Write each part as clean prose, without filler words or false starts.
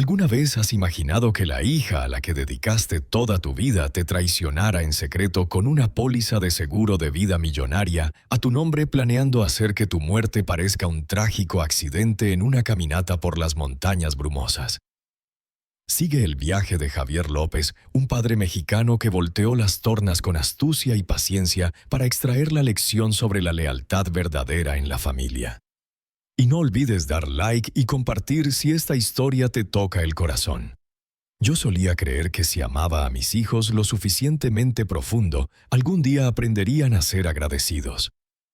¿Alguna vez has imaginado que la hija a la que dedicaste toda tu vida te traicionara en secreto con una póliza de seguro de vida millonaria a tu nombre, planeando hacer que tu muerte parezca un trágico accidente en una caminata por las montañas brumosas? Sigue el viaje de Javier López, un padre mexicano que volteó las tornas con astucia y paciencia para extraer la lección sobre la lealtad verdadera en la familia. Y no olvides dar like y compartir si esta historia te toca el corazón. Yo solía creer que si amaba a mis hijos lo suficientemente profundo, algún día aprenderían a ser agradecidos.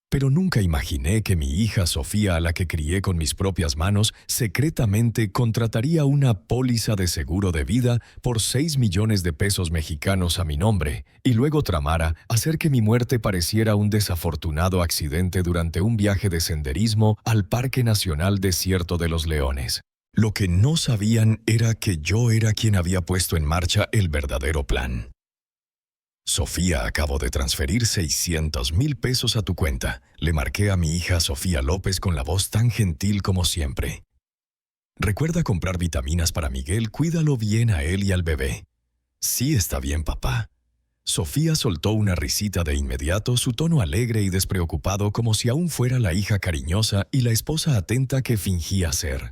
Pero nunca imaginé que mi hija Sofía, a la que crié con mis propias manos, secretamente contrataría una póliza de seguro de vida por 6 millones de pesos mexicanos a mi nombre, y luego tramara hacer que mi muerte pareciera un desafortunado accidente durante un viaje de senderismo al Parque Nacional Desierto de los Leones. Lo que no sabían era que yo era quien había puesto en marcha el verdadero plan. Sofía, acabo de transferir 600,000 pesos a tu cuenta. Le marqué a mi hija Sofía López con la voz tan gentil como siempre. Recuerda comprar vitaminas para Miguel, cuídalo bien a él y al bebé. Sí, está bien, papá. Sofía soltó una risita de inmediato, su tono alegre y despreocupado, como si aún fuera la hija cariñosa y la esposa atenta que fingía ser.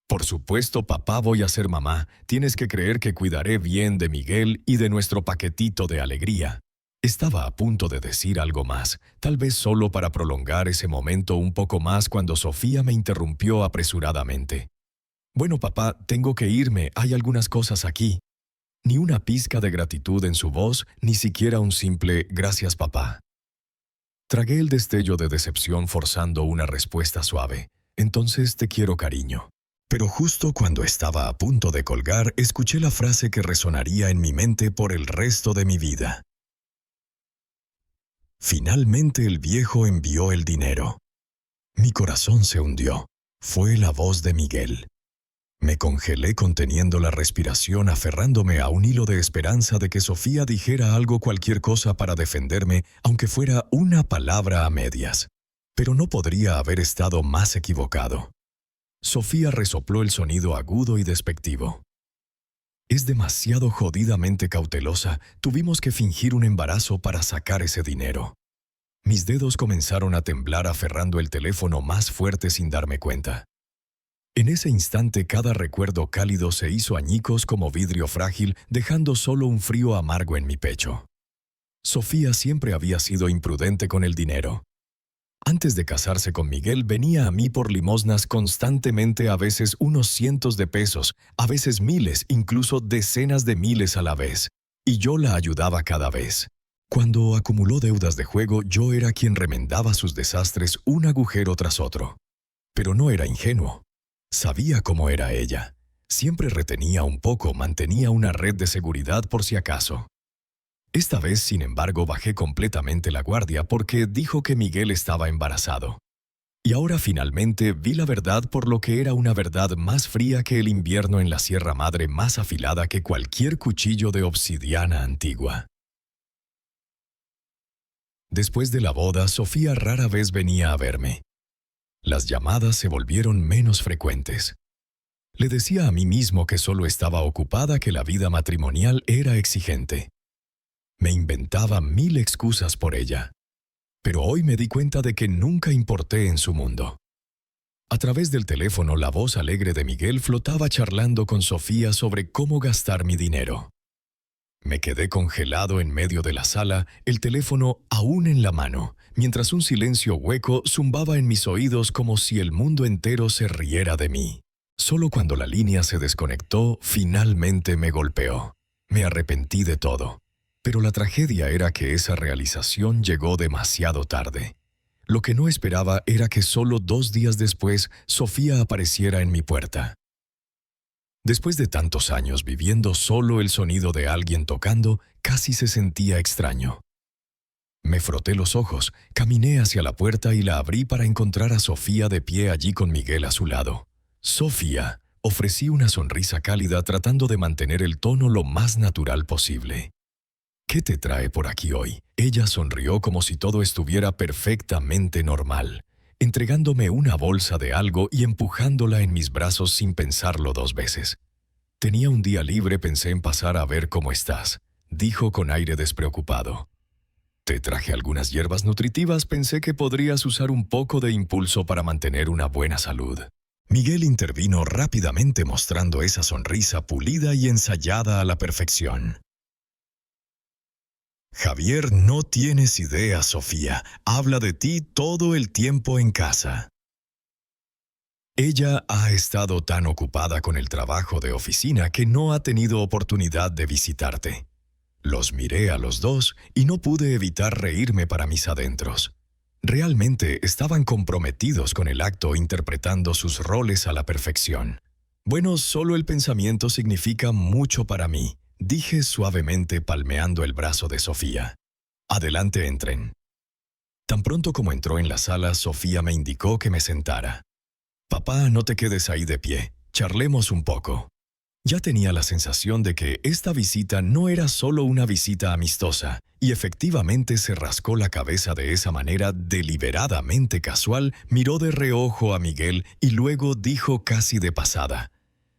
Por supuesto, papá, voy a ser mamá. Tienes que creer que cuidaré bien de Miguel y de nuestro paquetito de alegría. Estaba a punto de decir algo más, tal vez solo para prolongar ese momento un poco más, cuando Sofía me interrumpió apresuradamente. Bueno, papá, tengo que irme, hay algunas cosas aquí. Ni una pizca de gratitud en su voz, ni siquiera un simple «gracias, papá». Tragué el destello de decepción forzando una respuesta suave. Entonces te quiero, cariño. Pero justo cuando estaba a punto de colgar, escuché la frase que resonaría en mi mente por el resto de mi vida. Finalmente el viejo envió el dinero. Mi corazón se hundió. Fue la voz de Miguel. Me congelé conteniendo la respiración, aferrándome a un hilo de esperanza de que Sofía dijera algo, cualquier cosa para defenderme, aunque fuera una palabra a medias. Pero no podría haber estado más equivocado. Sofía resopló el sonido agudo y despectivo. Es demasiado jodidamente cautelosa. Tuvimos que fingir un embarazo para sacar ese dinero. Mis dedos comenzaron a temblar aferrando el teléfono más fuerte sin darme cuenta. En ese instante cada recuerdo cálido se hizo añicos como vidrio frágil, dejando solo un frío amargo en mi pecho. Sofía siempre había sido imprudente con el dinero. Antes de casarse con Miguel, venía a mí por limosnas constantemente, a veces unos cientos de pesos, a veces miles, incluso decenas de miles a la vez. Y yo la ayudaba cada vez. Cuando acumuló deudas de juego, yo era quien remendaba sus desastres un agujero tras otro. Pero no era ingenuo. Sabía cómo era ella. Siempre retenía un poco, mantenía una red de seguridad por si acaso. Esta vez, sin embargo, bajé completamente la guardia porque dijo que Miguel estaba embarazado. Y ahora finalmente vi la verdad, por lo que era una verdad más fría que el invierno en la Sierra Madre, más afilada que cualquier cuchillo de obsidiana antigua. Después de la boda, Sofía rara vez venía a verme. Las llamadas se volvieron menos frecuentes. Le decía a mí mismo que solo estaba ocupada, que la vida matrimonial era exigente. Me inventaba 1000 excusas por ella. Pero hoy me di cuenta de que nunca importé en su mundo. A través del teléfono, la voz alegre de Miguel flotaba charlando con Sofía sobre cómo gastar mi dinero. Me quedé congelado en medio de la sala, el teléfono aún en la mano, mientras un silencio hueco zumbaba en mis oídos como si el mundo entero se riera de mí. Solo cuando la línea se desconectó, finalmente me golpeó. Me arrepentí de todo. Pero la tragedia era que esa realización llegó demasiado tarde. Lo que no esperaba era que solo 2 días después, Sofía apareciera en mi puerta. Después de tantos años viviendo solo, el sonido de alguien tocando casi se sentía extraño. Me froté los ojos, caminé hacia la puerta y la abrí para encontrar a Sofía de pie allí con Miguel a su lado. «Sofía», ofrecí una sonrisa cálida tratando de mantener el tono lo más natural posible. «¿Qué te trae por aquí hoy?». Ella sonrió como si todo estuviera perfectamente normal, entregándome una bolsa de algo y empujándola en mis brazos sin pensarlo 2 veces. Tenía un día libre, pensé en pasar a ver cómo estás, dijo con aire despreocupado. Te traje algunas hierbas nutritivas, pensé que podrías usar un poco de impulso para mantener una buena salud. Miguel intervino rápidamente mostrando esa sonrisa pulida y ensayada a la perfección. Javier, no tienes idea, Sofía. Habla de ti todo el tiempo en casa. Ella ha estado tan ocupada con el trabajo de oficina que no ha tenido oportunidad de visitarte. Los miré a los dos y no pude evitar reírme para mis adentros. Realmente estaban comprometidos con el acto, interpretando sus roles a la perfección. Bueno, solo el pensamiento significa mucho para mí, dije suavemente palmeando el brazo de Sofía. Adelante, entren. Tan pronto como entró en la sala, Sofía me indicó que me sentara. Papá, no te quedes ahí de pie, charlemos un poco. Ya tenía la sensación de que esta visita no era solo una visita amistosa, y efectivamente se rascó la cabeza de esa manera deliberadamente casual, miró de reojo a Miguel y luego dijo casi de pasada: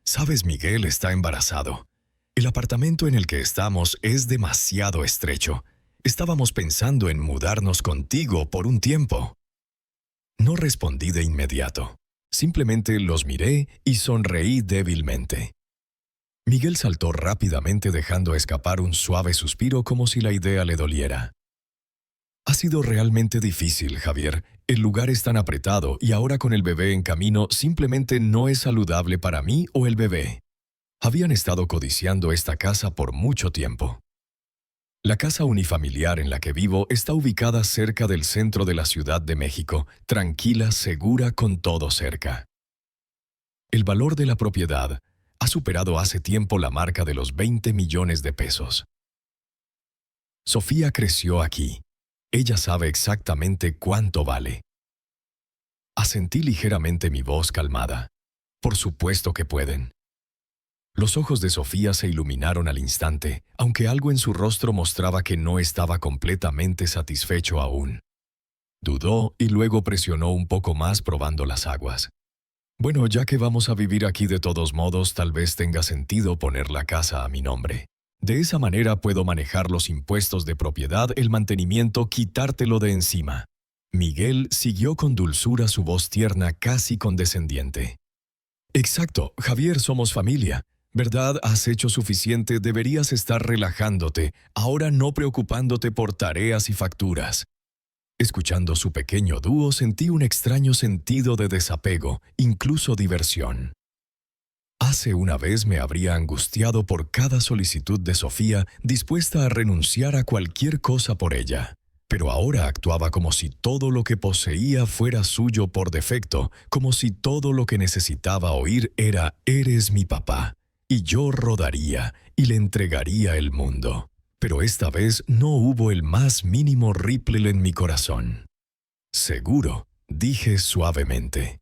«Sabes, Miguel está embarazado. El apartamento en el que estamos es demasiado estrecho. Estábamos pensando en mudarnos contigo por un tiempo». No respondí de inmediato. Simplemente los miré y sonreí débilmente. Miguel saltó rápidamente dejando escapar un suave suspiro como si la idea le doliera. Ha sido realmente difícil, Javier. El lugar es tan apretado y ahora con el bebé en camino simplemente no es saludable para mí o el bebé. Habían estado codiciando esta casa por mucho tiempo. La casa unifamiliar en la que vivo está ubicada cerca del centro de la Ciudad de México, tranquila, segura, con todo cerca. El valor de la propiedad ha superado hace tiempo la marca de los 20 millones de pesos. Sofía creció aquí. Ella sabe exactamente cuánto vale. Asentí ligeramente, mi voz calmada. Por supuesto que pueden. Los ojos de Sofía se iluminaron al instante, aunque algo en su rostro mostraba que no estaba completamente satisfecho aún. Dudó y luego presionó un poco más probando las aguas. Bueno, ya que vamos a vivir aquí de todos modos, tal vez tenga sentido poner la casa a mi nombre. De esa manera puedo manejar los impuestos de propiedad, el mantenimiento, quitártelo de encima. Miguel siguió con dulzura, su voz tierna, casi condescendiente. Exacto, Javier, somos familia. ¿Verdad? Has hecho suficiente, deberías estar relajándote, ahora no preocupándote por tareas y facturas. Escuchando su pequeño dúo sentí un extraño sentido de desapego, incluso diversión. Hace una vez me habría angustiado por cada solicitud de Sofía, dispuesta a renunciar a cualquier cosa por ella. Pero ahora actuaba como si todo lo que poseía fuera suyo por defecto, como si todo lo que necesitaba oír era «Eres mi papá», y yo rodaría y le entregaría el mundo. Pero esta vez no hubo el más mínimo ripple en mi corazón. «Seguro», dije suavemente.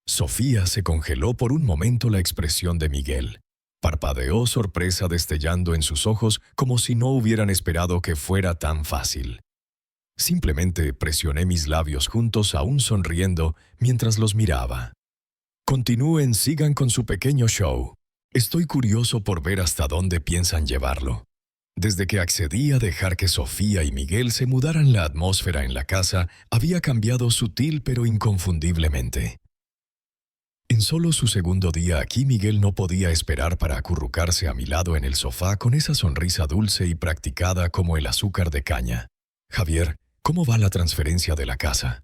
Sofía se congeló por un momento la expresión de Miguel. Parpadeó, sorpresa destellando en sus ojos como si no hubieran esperado que fuera tan fácil. Simplemente presioné mis labios juntos, aún sonriendo, mientras los miraba. Continúen, sigan con su pequeño show. Estoy curioso por ver hasta dónde piensan llevarlo. Desde que accedí a dejar que Sofía y Miguel se mudaran, la atmósfera en la casa había cambiado sutil pero inconfundiblemente. En solo su segundo día aquí, Miguel no podía esperar para acurrucarse a mi lado en el sofá con esa sonrisa dulce y practicada como el azúcar de caña. «Javier, ¿cómo va la transferencia de la casa?»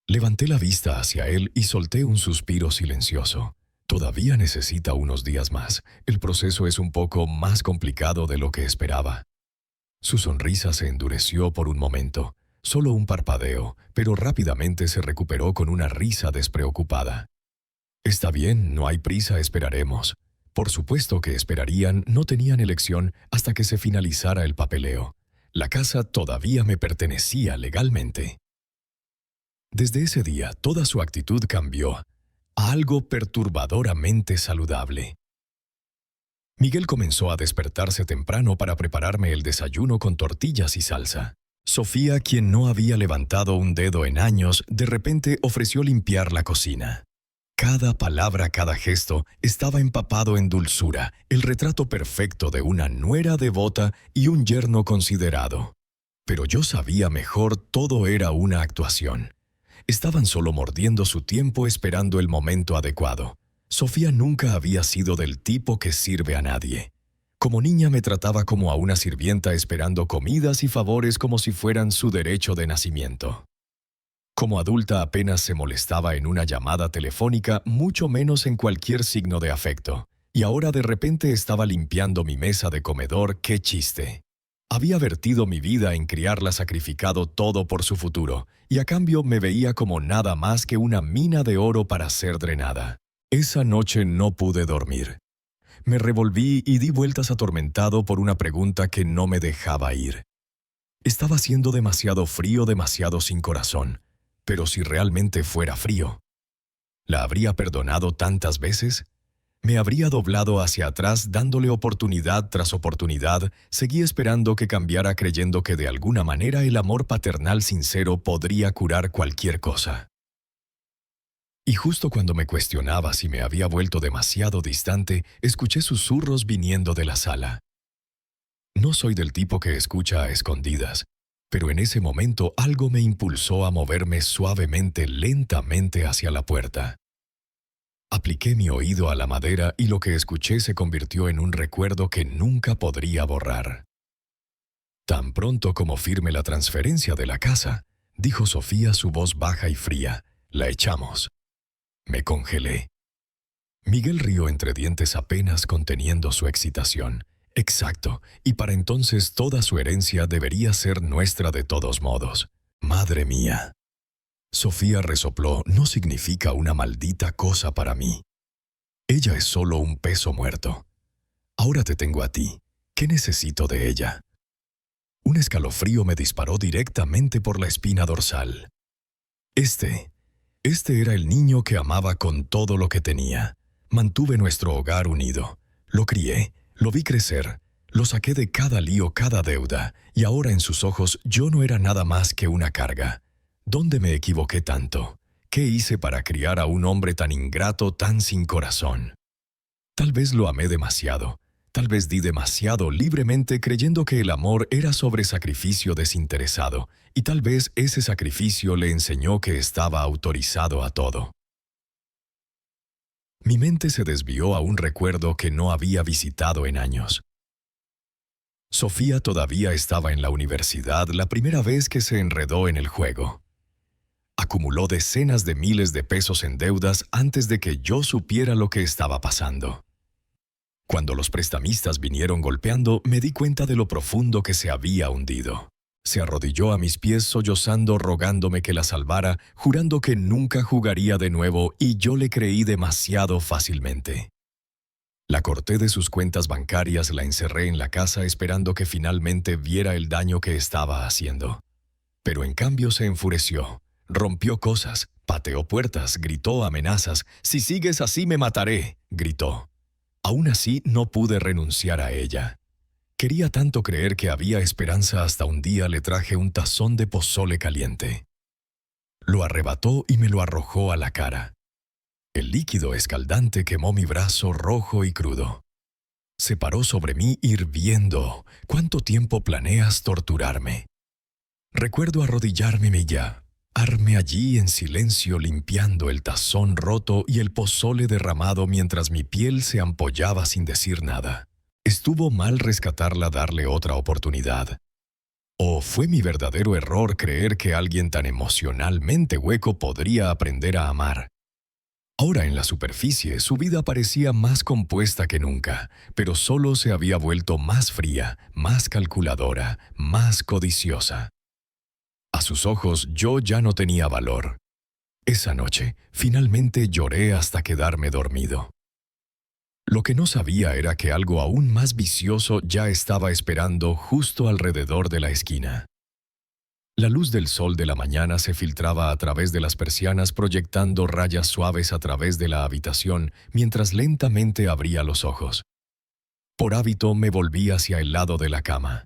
Levanté la vista hacia él y solté un suspiro silencioso. Todavía necesita unos días más. El proceso es un poco más complicado de lo que esperaba. Su sonrisa se endureció por un momento, solo un parpadeo, pero rápidamente se recuperó con una risa despreocupada. «Está bien, no hay prisa, esperaremos». Por supuesto que esperarían, no tenían elección hasta que se finalizara el papeleo. La casa todavía me pertenecía legalmente. Desde ese día, toda su actitud cambió a algo perturbadoramente saludable. Miguel comenzó a despertarse temprano para prepararme el desayuno con tortillas y salsa. Sofía, quien no había levantado un dedo en años, de repente ofreció limpiar la cocina. Cada palabra, cada gesto estaba empapado en dulzura, el retrato perfecto de una nuera devota y un yerno considerado. Pero yo sabía mejor, todo era una actuación. Estaban solo mordiendo su tiempo esperando el momento adecuado. Sofía nunca había sido del tipo que sirve a nadie. Como niña me trataba como a una sirvienta esperando comidas y favores como si fueran su derecho de nacimiento. Como adulta apenas se molestaba en una llamada telefónica, mucho menos en cualquier signo de afecto. Y ahora de repente estaba limpiando mi mesa de comedor, ¡qué chiste! Había vertido mi vida en criarla, sacrificado todo por su futuro, y a cambio me veía como nada más que una mina de oro para ser drenada. Esa noche no pude dormir. Me revolví y di vueltas atormentado por una pregunta que no me dejaba ir. Estaba haciendo demasiado frío, demasiado sin corazón. Pero si realmente fuera frío, ¿la habría perdonado tantas veces? Me habría doblado hacia atrás dándole oportunidad tras oportunidad, seguí esperando que cambiara creyendo que de alguna manera el amor paternal sincero podría curar cualquier cosa. Y justo cuando me cuestionaba si me había vuelto demasiado distante, escuché susurros viniendo de la sala. No soy del tipo que escucha a escondidas, pero en ese momento algo me impulsó a moverme suavemente, lentamente hacia la puerta. Apliqué mi oído a la madera y lo que escuché se convirtió en un recuerdo que nunca podría borrar. Tan pronto como firme la transferencia de la casa, dijo Sofía, su voz baja y fría, «La echamos». Me congelé. Miguel rió entre dientes apenas conteniendo su excitación. Exacto, y para entonces toda su herencia debería ser nuestra de todos modos. ¡Madre mía! Sofía resopló, no significa una maldita cosa para mí. Ella es solo un peso muerto. Ahora te tengo a ti. ¿Qué necesito de ella? Un escalofrío me disparó directamente por la espina dorsal. Este era el niño que amaba con todo lo que tenía. Mantuve nuestro hogar unido. Lo crié. Lo vi crecer, lo saqué de cada lío, cada deuda, y ahora en sus ojos yo no era nada más que una carga. ¿Dónde me equivoqué tanto? ¿Qué hice para criar a un hombre tan ingrato, tan sin corazón? Tal vez lo amé demasiado, tal vez di demasiado libremente creyendo que el amor era sobre sacrificio desinteresado, y tal vez ese sacrificio le enseñó que estaba autorizado a todo. Mi mente se desvió a un recuerdo que no había visitado en años. Sofía todavía estaba en la universidad la primera vez que se enredó en el juego. Acumuló decenas de miles de pesos en deudas antes de que yo supiera lo que estaba pasando. Cuando los prestamistas vinieron golpeando, me di cuenta de lo profundo que se había hundido. Se arrodilló a mis pies sollozando, rogándome que la salvara, jurando que nunca jugaría de nuevo, y yo le creí demasiado fácilmente. La corté de sus cuentas bancarias, la encerré en la casa esperando que finalmente viera el daño que estaba haciendo. Pero en cambio se enfureció, rompió cosas, pateó puertas, gritó amenazas. «Si sigues así me mataré», gritó. Aún así no pude renunciar a ella. Quería tanto creer que había esperanza hasta un día le traje un tazón de pozole caliente. Lo arrebató y me lo arrojó a la cara. El líquido escaldante quemó mi brazo rojo y crudo. Se paró sobre mí hirviendo. ¿Cuánto tiempo planeas torturarme? Recuerdo arrodillarme allí en silencio limpiando el tazón roto y el pozole derramado mientras mi piel se ampollaba sin decir nada. ¿Estuvo mal rescatarla, darle otra oportunidad? ¿O fue mi verdadero error creer que alguien tan emocionalmente hueco podría aprender a amar? Ahora en la superficie su vida parecía más compuesta que nunca, pero solo se había vuelto más fría, más calculadora, más codiciosa. A sus ojos yo ya no tenía valor. Esa noche, finalmente lloré hasta quedarme dormido. Lo que no sabía era que algo aún más vicioso ya estaba esperando justo alrededor de la esquina. La luz del sol de la mañana se filtraba a través de las persianas proyectando rayas suaves a través de la habitación mientras lentamente abría los ojos. Por hábito me volví hacia el lado de la cama.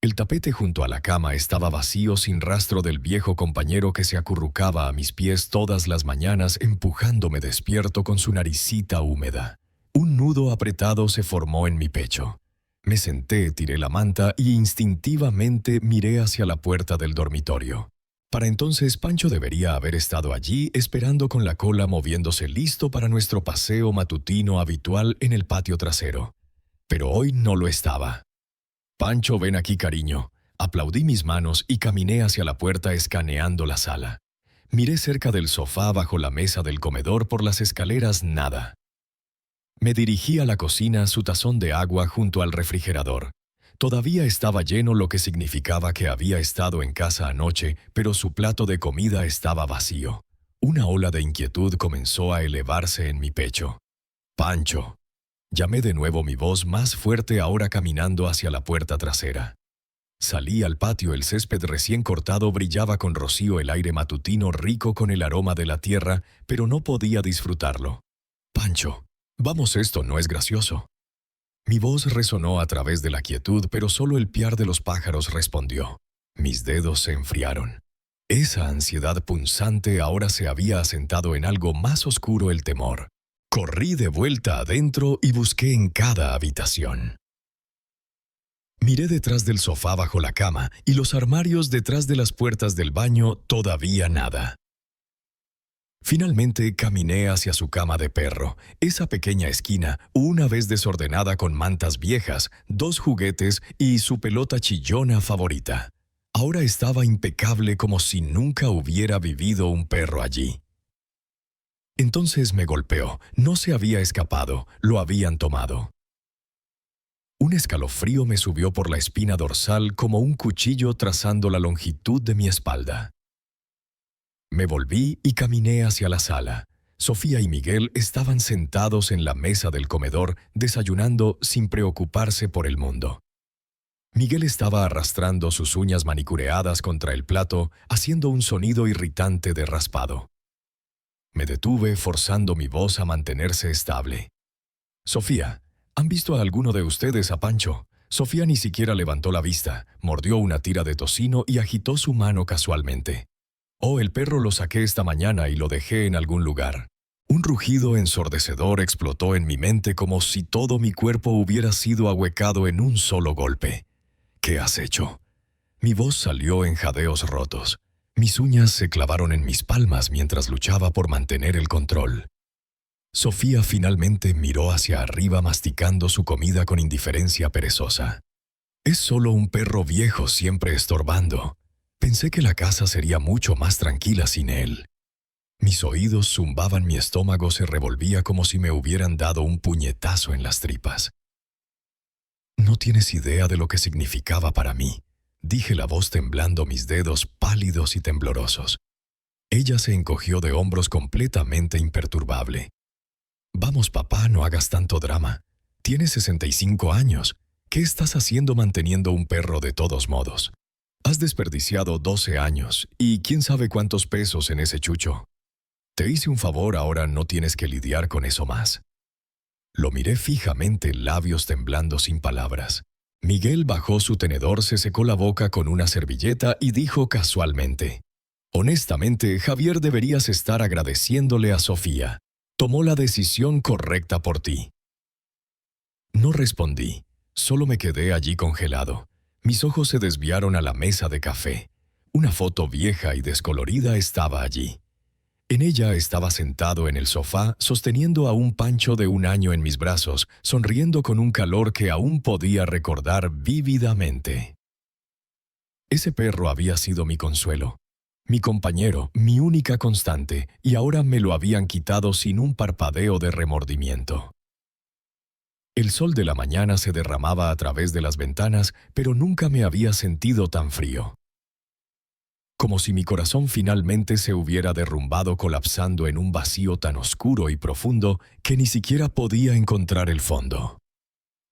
El tapete junto a la cama estaba vacío, sin rastro del viejo compañero que se acurrucaba a mis pies todas las mañanas empujándome despierto con su naricita húmeda. Un nudo apretado se formó en mi pecho. Me senté, tiré la manta y instintivamente miré hacia la puerta del dormitorio. Para entonces Pancho debería haber estado allí esperando con la cola moviéndose listo para nuestro paseo matutino habitual en el patio trasero. Pero hoy no lo estaba. «Pancho, ven aquí, cariño». Aplaudí mis manos y caminé hacia la puerta escaneando la sala. Miré cerca del sofá, bajo la mesa del comedor, por las escaleras, nada. Me dirigí a la cocina, su tazón de agua junto al refrigerador. Todavía estaba lleno, lo que significaba que había estado en casa anoche, pero su plato de comida estaba vacío. Una ola de inquietud comenzó a elevarse en mi pecho. «Pancho». Llamé de nuevo, mi voz más fuerte ahora, caminando hacia la puerta trasera. Salí al patio, el césped recién cortado brillaba con rocío, el aire matutino rico con el aroma de la tierra, pero no podía disfrutarlo. «Pancho, vamos, esto no es gracioso». Mi voz resonó a través de la quietud, pero solo el piar de los pájaros respondió. Mis dedos se enfriaron. Esa ansiedad punzante ahora se había asentado en algo más oscuro, el temor. Corrí de vuelta adentro y busqué en cada habitación. Miré detrás del sofá, bajo la cama, y los armarios detrás de las puertas del baño, todavía nada. Finalmente caminé hacia su cama de perro, esa pequeña esquina, una vez desordenada con mantas viejas, 2 juguetes y su pelota chillona favorita. Ahora estaba impecable, como si nunca hubiera vivido un perro allí. Entonces me golpeó. No se había escapado, lo habían tomado. Un escalofrío me subió por la espina dorsal como un cuchillo trazando la longitud de mi espalda. Me volví y caminé hacia la sala. Sofía y Miguel estaban sentados en la mesa del comedor, desayunando sin preocuparse por el mundo. Miguel estaba arrastrando sus uñas manicureadas contra el plato, haciendo un sonido irritante de raspado. Me detuve, forzando mi voz a mantenerse estable. «Sofía, ¿han visto a alguno de ustedes a Pancho?» Sofía ni siquiera levantó la vista, mordió una tira de tocino y agitó su mano casualmente. «Oh, el perro lo saqué esta mañana y lo dejé en algún lugar». Un rugido ensordecedor explotó en mi mente, como si todo mi cuerpo hubiera sido ahuecado en un solo golpe. «¿Qué has hecho?» Mi voz salió en jadeos rotos. Mis uñas se clavaron en mis palmas mientras luchaba por mantener el control. Sofía finalmente miró hacia arriba, masticando su comida con indiferencia perezosa. «Es solo un perro viejo, siempre estorbando. Pensé que la casa sería mucho más tranquila sin él». Mis oídos zumbaban, mi estómago se revolvía como si me hubieran dado un puñetazo en las tripas. «No tienes idea de lo que significaba para mí», dije, la voz temblando, mis dedos pálidos y temblorosos. Ella se encogió de hombros, completamente imperturbable. «Vamos, papá, no hagas tanto drama. Tienes 65 años. ¿Qué estás haciendo manteniendo un perro de todos modos? Has desperdiciado 12 años y quién sabe cuántos pesos en ese chucho. Te hice un favor, ahora no tienes que lidiar con eso más». Lo miré fijamente, labios temblando, sin palabras. Miguel bajó su tenedor, se secó la boca con una servilleta y dijo casualmente: «Honestamente, Javier, deberías estar agradeciéndole a Sofía. Tomó la decisión correcta por ti». No respondí, solo me quedé allí congelado. Mis ojos se desviaron a la mesa de café. Una foto vieja y descolorida estaba allí. En ella estaba sentado en el sofá, sosteniendo a un Pancho de 1 año en mis brazos, sonriendo con un calor que aún podía recordar vívidamente. Ese perro había sido mi consuelo, mi compañero, mi única constante, y ahora me lo habían quitado sin un parpadeo de remordimiento. El sol de la mañana se derramaba a través de las ventanas, pero nunca me había sentido tan frío. Como si mi corazón finalmente se hubiera derrumbado, colapsando en un vacío tan oscuro y profundo que ni siquiera podía encontrar el fondo.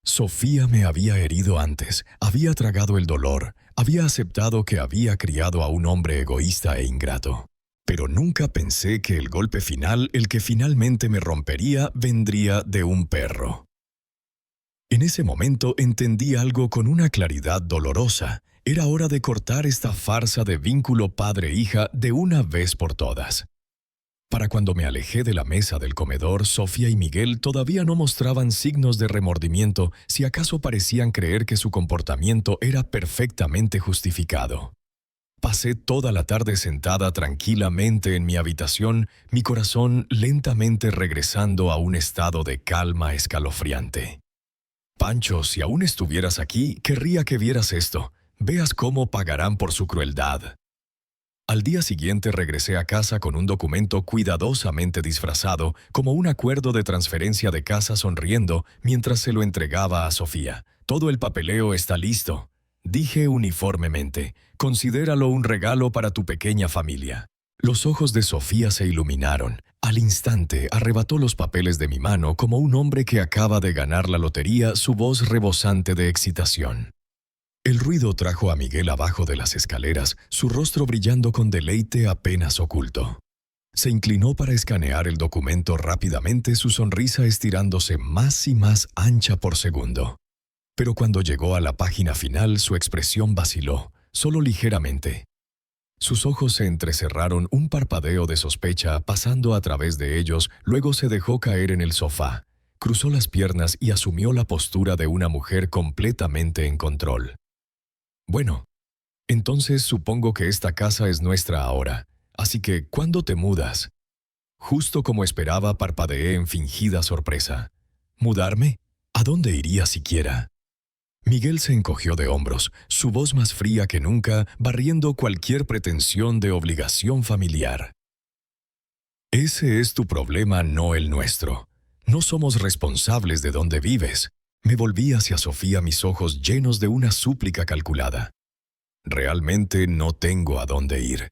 Sofía me había herido antes, había tragado el dolor, había aceptado que había criado a un hombre egoísta e ingrato. Pero nunca pensé que el golpe final, el que finalmente me rompería, vendría de un perro. En ese momento entendí algo con una claridad dolorosa. Era hora de cortar esta farsa de vínculo padre-hija de una vez por todas. Para cuando me alejé de la mesa del comedor, Sofía y Miguel todavía no mostraban signos de remordimiento, si acaso parecían creer que su comportamiento era perfectamente justificado. Pasé toda la tarde sentada tranquilamente en mi habitación, mi corazón lentamente regresando a un estado de calma escalofriante. Pancho, si aún estuvieras aquí, querría que vieras esto. Veas cómo pagarán por su crueldad. Al día siguiente regresé a casa con un documento cuidadosamente disfrazado como un acuerdo de transferencia de casa, sonriendo mientras se lo entregaba a Sofía. Todo el papeleo está listo, dije uniformemente. Considéralo un regalo para tu pequeña familia. Los ojos de Sofía se iluminaron. Al instante arrebató los papeles de mi mano como un hombre que acaba de ganar la lotería, su voz rebosante de excitación. El ruido trajo a Miguel abajo de las escaleras, su rostro brillando con deleite apenas oculto. Se inclinó para escanear el documento rápidamente, su sonrisa estirándose más y más ancha por segundo. Pero cuando llegó a la página final, su expresión vaciló, solo ligeramente. Sus ojos se entrecerraron, un parpadeo de sospecha pasando a través de ellos, luego se dejó caer en el sofá, cruzó las piernas y asumió la postura de una mujer completamente en control. Bueno, entonces supongo que esta casa es nuestra ahora, así que ¿cuándo te mudas? Justo como esperaba, parpadeé en fingida sorpresa. ¿Mudarme? ¿A dónde iría siquiera? Miguel se encogió de hombros, su voz más fría que nunca, barriendo cualquier pretensión de obligación familiar. Ese es tu problema, no el nuestro. No somos responsables de dónde vives. Me volví hacia Sofía, mis ojos llenos de una súplica calculada. Realmente no tengo a dónde ir.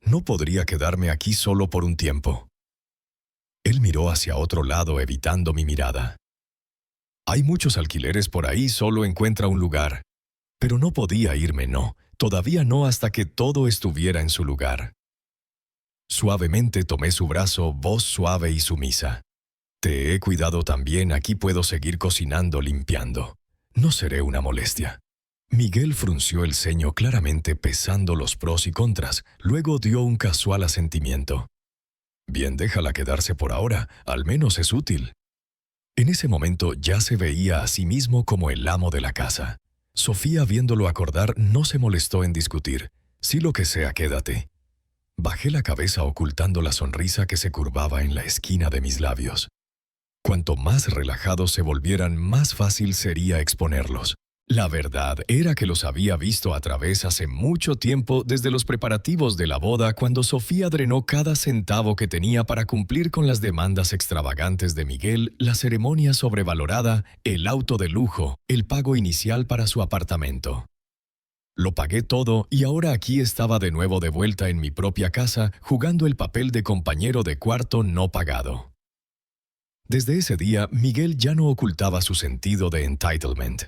No podría quedarme aquí solo por un tiempo. Él miró hacia otro lado, evitando mi mirada. Hay muchos alquileres por ahí, solo encuentra un lugar. Pero no podía irme, no. Todavía no, hasta que todo estuviera en su lugar. Suavemente tomé su brazo, voz suave y sumisa. Te he cuidado también, aquí puedo seguir cocinando, limpiando. No seré una molestia. Miguel frunció el ceño, claramente pesando los pros y contras, luego dio un casual asentimiento. Bien, déjala quedarse por ahora, al menos es útil. En ese momento ya se veía a sí mismo como el amo de la casa. Sofía, viéndolo acordar, no se molestó en discutir. Sí, lo que sea, quédate. Bajé la cabeza ocultando la sonrisa que se curvaba en la esquina de mis labios. Cuanto más relajados se volvieran, más fácil sería exponerlos. La verdad era que los había visto a través hace mucho tiempo, desde los preparativos de la boda, cuando Sofía drenó cada centavo que tenía para cumplir con las demandas extravagantes de Miguel, la ceremonia sobrevalorada, el auto de lujo, el pago inicial para su apartamento. Lo pagué todo y ahora aquí estaba de nuevo de vuelta en mi propia casa, jugando el papel de compañero de cuarto no pagado. Desde ese día, Miguel ya no ocultaba su sentido de entitlement.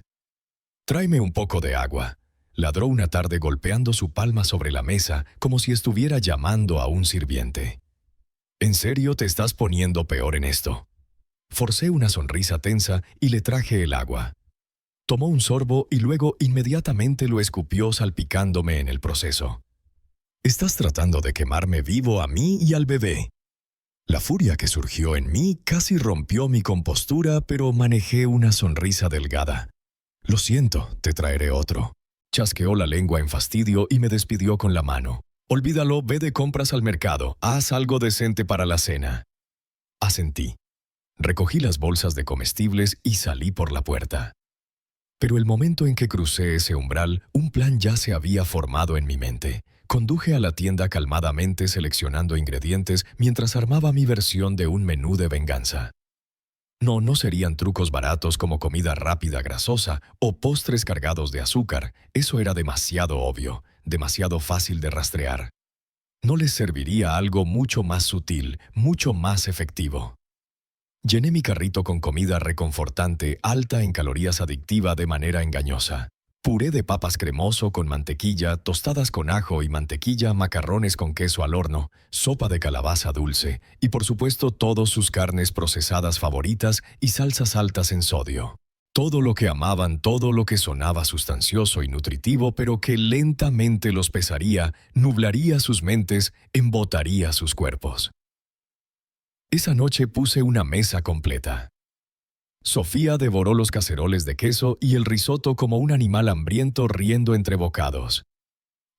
«Tráeme un poco de agua», ladró una tarde golpeando su palma sobre la mesa como si estuviera llamando a un sirviente. «¿En serio te estás poniendo peor en esto?» Forcé una sonrisa tensa y le traje el agua. Tomó un sorbo y luego inmediatamente lo escupió, salpicándome en el proceso. «Estás tratando de quemarme vivo a mí y al bebé». La furia que surgió en mí casi rompió mi compostura, pero manejé una sonrisa delgada. «Lo siento, te traeré otro». Chasqueó la lengua en fastidio y me despidió con la mano. «Olvídalo, ve de compras al mercado, haz algo decente para la cena». Asentí. Recogí las bolsas de comestibles y salí por la puerta. Pero el momento en que crucé ese umbral, un plan ya se había formado en mi mente. Conduje a la tienda calmadamente, seleccionando ingredientes mientras armaba mi versión de un menú de venganza. No serían trucos baratos como comida rápida grasosa o postres cargados de azúcar. Eso era demasiado obvio, demasiado fácil de rastrear. No les serviría algo mucho más sutil, mucho más efectivo. Llené mi carrito con comida reconfortante, alta en calorías, adictiva de manera engañosa. Puré de papas cremoso con mantequilla, tostadas con ajo y mantequilla, macarrones con queso al horno, sopa de calabaza dulce y por supuesto todas sus carnes procesadas favoritas y salsas altas en sodio. Todo lo que amaban, todo lo que sonaba sustancioso y nutritivo, pero que lentamente los pesaría, nublaría sus mentes, embotaría sus cuerpos. Esa noche puse una mesa completa. Sofía devoró los caceroles de queso y el risotto como un animal hambriento riendo entre bocados.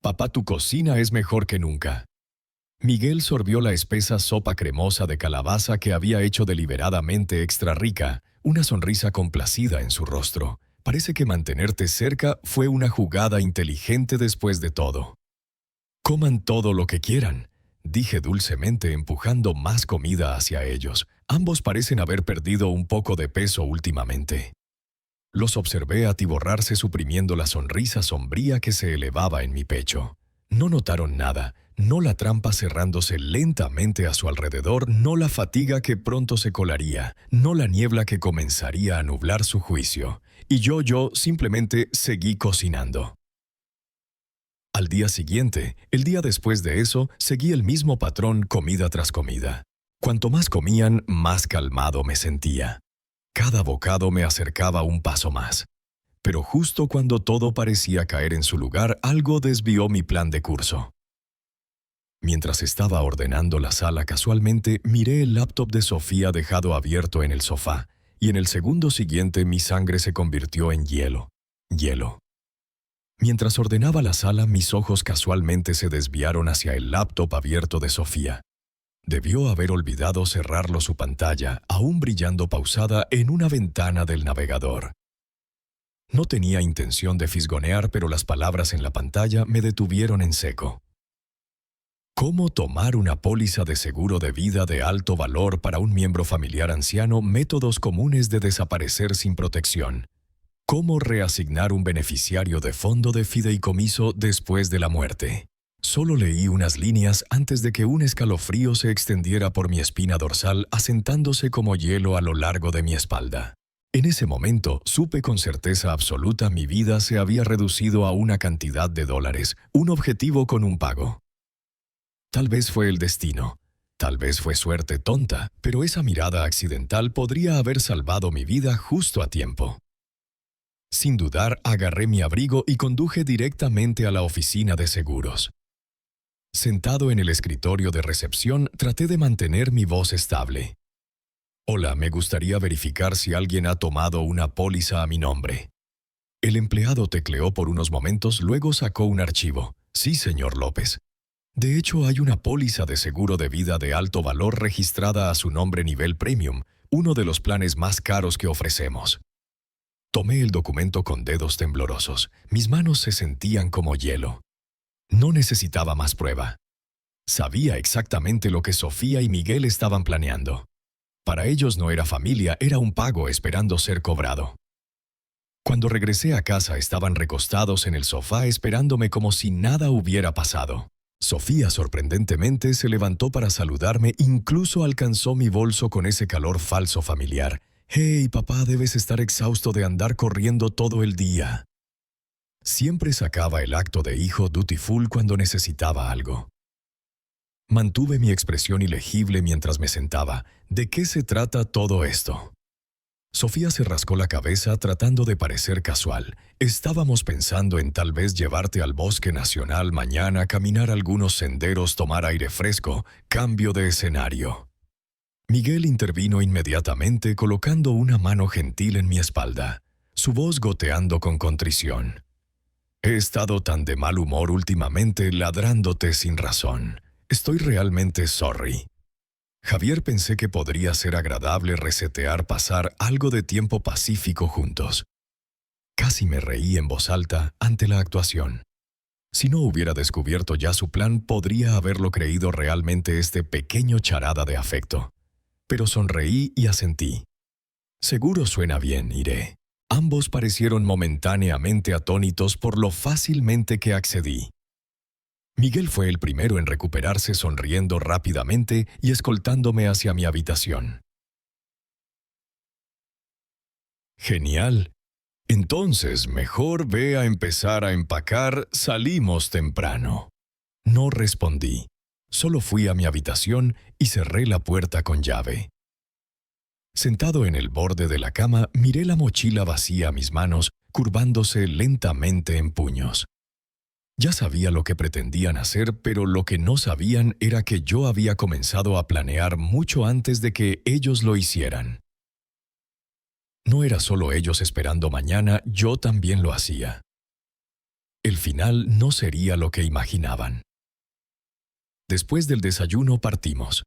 «Papá, tu cocina es mejor que nunca». Miguel sorbió la espesa sopa cremosa de calabaza que había hecho deliberadamente extra rica, una sonrisa complacida en su rostro. Parece que mantenerte cerca fue una jugada inteligente después de todo. «Coman todo lo que quieran», dije dulcemente empujando más comida hacia ellos. Ambos parecen haber perdido un poco de peso últimamente. Los observé atiborrarse suprimiendo la sonrisa sombría que se elevaba en mi pecho. No notaron nada, no la trampa cerrándose lentamente a su alrededor, no la fatiga que pronto se colaría, no la niebla que comenzaría a nublar su juicio. Y yo simplemente seguí cocinando. Al día siguiente, el día después de eso, seguí el mismo patrón comida tras comida. Cuanto más comían, más calmado me sentía. Cada bocado me acercaba un paso más. Pero justo cuando todo parecía caer en su lugar, algo desvió mi plan de curso. Mientras estaba ordenando la sala casualmente, miré el laptop de Sofía dejado abierto en el sofá, y en el segundo siguiente mi sangre se convirtió en hielo. Hielo. Mientras ordenaba la sala, mis ojos casualmente se desviaron hacia el laptop abierto de Sofía. Debió haber olvidado cerrarlo su pantalla, aún brillando pausada en una ventana del navegador. No tenía intención de fisgonear, pero las palabras en la pantalla me detuvieron en seco. ¿Cómo tomar una póliza de seguro de vida de alto valor para un miembro familiar anciano? Métodos comunes de desaparecer sin protección. ¿Cómo reasignar un beneficiario de fondo de fideicomiso después de la muerte? Solo leí unas líneas antes de que un escalofrío se extendiera por mi espina dorsal, asentándose como hielo a lo largo de mi espalda. En ese momento, supe con certeza absoluta mi vida se había reducido a una cantidad de dólares, un objetivo con un pago. Tal vez fue el destino, tal vez fue suerte tonta, pero esa mirada accidental podría haber salvado mi vida justo a tiempo. Sin dudar, agarré mi abrigo y conduje directamente a la oficina de seguros. Sentado en el escritorio de recepción, traté de mantener mi voz estable. «Hola, me gustaría verificar si alguien ha tomado una póliza a mi nombre». El empleado tecleó por unos momentos, luego sacó un archivo. «Sí, señor López. De hecho, hay una póliza de seguro de vida de alto valor registrada a su nombre nivel premium, uno de los planes más caros que ofrecemos». Tomé el documento con dedos temblorosos. Mis manos se sentían como hielo. No necesitaba más prueba. Sabía exactamente lo que Sofía y Miguel estaban planeando. Para ellos no era familia, era un pago esperando ser cobrado. Cuando regresé a casa estaban recostados en el sofá esperándome como si nada hubiera pasado. Sofía sorprendentemente se levantó para saludarme, incluso alcanzó mi bolso con ese calor falso familiar. «Hey, papá, debes estar exhausto de andar corriendo todo el día». Siempre sacaba el acto de hijo dutiful cuando necesitaba algo. Mantuve mi expresión ilegible mientras me sentaba. ¿De qué se trata todo esto? Sofía se rascó la cabeza tratando de parecer casual. «Estábamos pensando en tal vez llevarte al Bosque Nacional mañana, caminar algunos senderos, tomar aire fresco, cambio de escenario». Miguel intervino inmediatamente colocando una mano gentil en mi espalda, su voz goteando con contrición. «He estado tan de mal humor últimamente ladrándote sin razón. Estoy realmente sorry. Javier, pensé que podría ser agradable resetear, pasar algo de tiempo pacífico juntos». Casi me reí en voz alta ante la actuación. Si no hubiera descubierto ya su plan, podría haberlo creído realmente este pequeño charada de afecto. Pero sonreí y asentí. «Seguro suena bien, iré». Ambos parecieron momentáneamente atónitos por lo fácilmente que accedí. Miguel fue el primero en recuperarse sonriendo rápidamente y escoltándome hacia mi habitación. «Genial. Entonces, mejor ve a empezar a empacar, salimos temprano». No respondí. Solo fui a mi habitación y cerré la puerta con llave. Sentado en el borde de la cama, miré la mochila vacía a mis manos, curvándose lentamente en puños. Ya sabía lo que pretendían hacer, pero lo que no sabían era que yo había comenzado a planear mucho antes de que ellos lo hicieran. No era solo ellos esperando mañana, yo también lo hacía. El final no sería lo que imaginaban. Después del desayuno partimos.